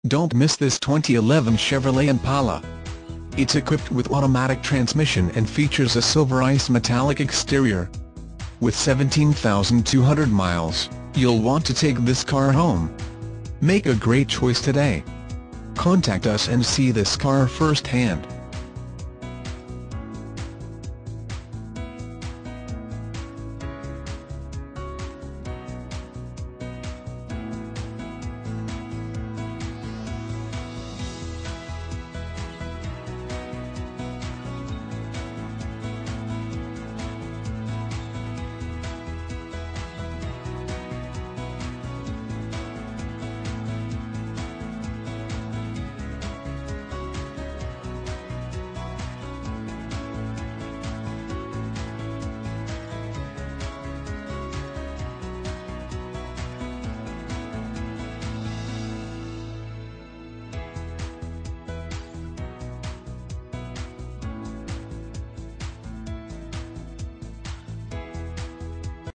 Don't miss this 2011 Chevrolet Impala. It's equipped with automatic transmission and features a silver ice metallic exterior. With 17,200 miles, you'll want to take this car home. Make a great choice today. Contact us and see this car firsthand.